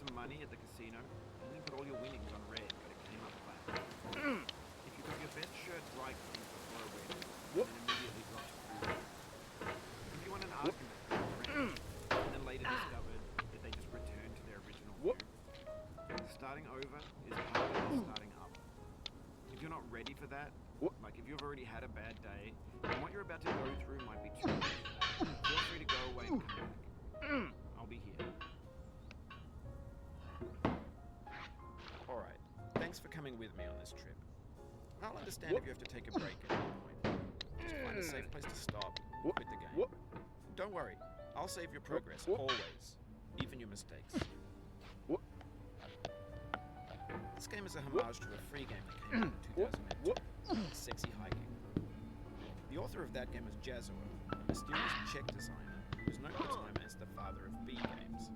some money at the casino and then put all your winnings on red, but it came up black. If you got your best shirt dry cleaned before a wedding and then immediately dropped through, if you won an argument with a friend and then later discovered that they just returned to their original view, starting over is harder than starting up. If you're not ready for that, like if you've already had a bad day, and what you're about to go through might be too much, feel free to go away and come back. I'll be here. Alright, thanks for coming with me on this trip. I'll understand if you have to take a break at any point. Just find a safe place to stop and quit the game. Don't worry, I'll save your progress, always, even your mistakes. This game is a homage to a free game that came out in 2002, Sexy Hiking. The author of that game was Jazzo, a mysterious Czech designer who's known at the time as the father of B games.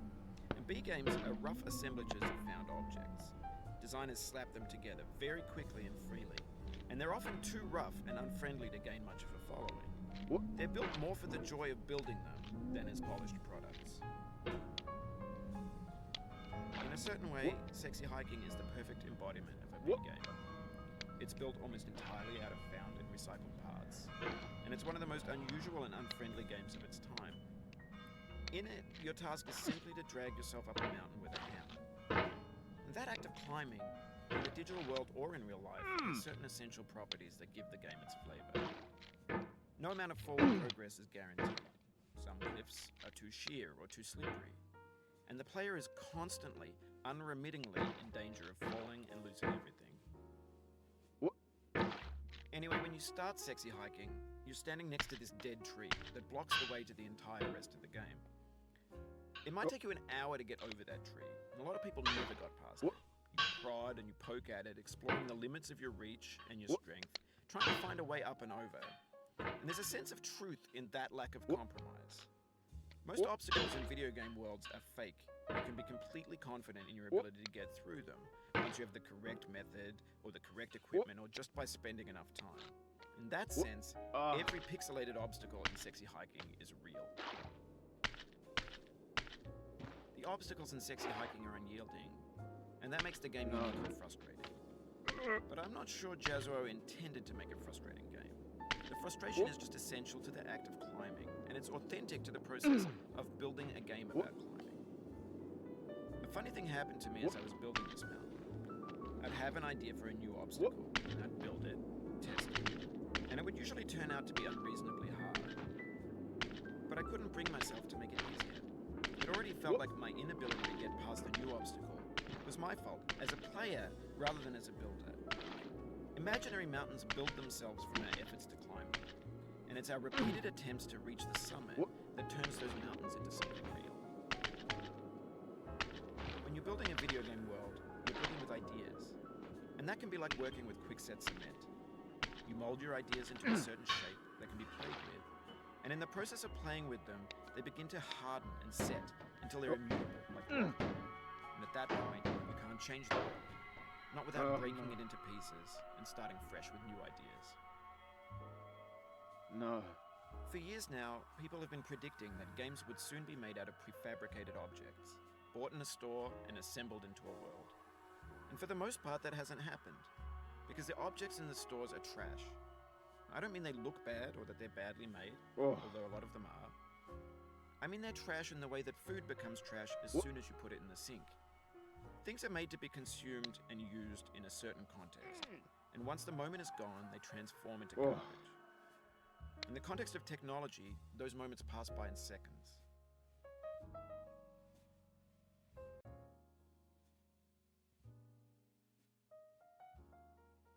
And B games are rough assemblages of found objects. Designers slap them together very quickly and freely, and they're often too rough and unfriendly to gain much of a following. They're built more for the joy of building them than as polished products. In a certain way, Sexy Hiking is the perfect embodiment of a big game. It's built almost entirely out of found and recycled parts, and it's one of the most unusual and unfriendly games of its time. In it, your task is simply to drag yourself up a mountain with a hammer. And that act of climbing, in the digital world or in real life, has certain essential properties that give the game its flavor. No amount of forward progress is guaranteed. Some cliffs are too sheer or too slippery, and the player is constantly, unremittingly in danger of falling and losing everything. Anyway, when you start Sexy Hiking, you're standing next to this dead tree that blocks the way to the entire rest of the game. It might take you an hour to get over that tree, and a lot of people never got past it. You prod and you poke at it, exploring the limits of your reach and your strength, trying to find a way up and over. And there's a sense of truth in that lack of compromise. Most obstacles in video game worlds are fake. You can be completely confident in your ability to get through them once you have the correct method or the correct equipment or just by spending enough time. In that sense, every pixelated obstacle in Sexy Hiking is real. The obstacles in Sexy Hiking are unyielding, and that makes the game unique and frustrating. But I'm not sure Jazzo intended to make a frustrating game. The frustration is just essential to the act of climbing, and it's authentic to the process of building a game about climbing. A funny thing happened to me as I was building this mountain. I'd have an idea for a new obstacle, and I'd build it, test it, and it would usually turn out to be unreasonably hard. But I couldn't bring myself to make it easier. It already felt like my inability to get past the new obstacle was my fault as a player rather than as a builder. Imaginary mountains build themselves from our efforts to climb them, and it's our repeated attempts to reach the summit that turns those mountains into something real. When you're building a video game world, you're building with ideas, and that can be like working with quickset cement. You mold your ideas into a certain shape that can be played with, and in the process of playing with them, they begin to harden and set until they're immutable, like rock. And at that point, you can't change the world. Not without breaking it into pieces and starting fresh with new ideas. No. For years now, people have been predicting that games would soon be made out of prefabricated objects, bought in a store and assembled into a world. And for the most part, that hasn't happened, because the objects in the stores are trash. I don't mean they look bad or that they're badly made, although a lot of them are. I mean they're trash in the way that food becomes trash as soon as you put it in the sink. Things are made to be consumed and used in a certain context, and once the moment is gone, they transform into garbage. In the context of technology, those moments pass by in seconds.